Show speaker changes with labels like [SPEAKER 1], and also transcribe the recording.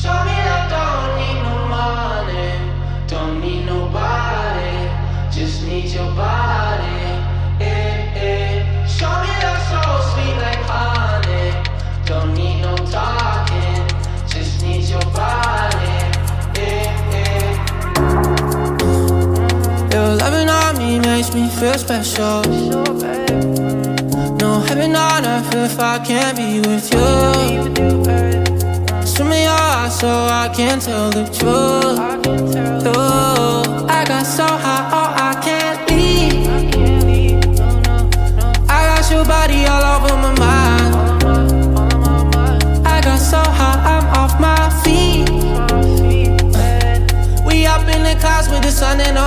[SPEAKER 1] Show me that don't need no money, don't need nobody, just need your body. Show me that soul sweet like honey, don't need no talking, just need your body. Your loving on me makes me feel special. No heaven on earth if I can't be with you. Swim in your eyes so I can tell the truth. Ooh, I got so high, oh I can't leave. I got your body all over my mind. I got so high, I'm off my feet. We up in the clouds with the sun and the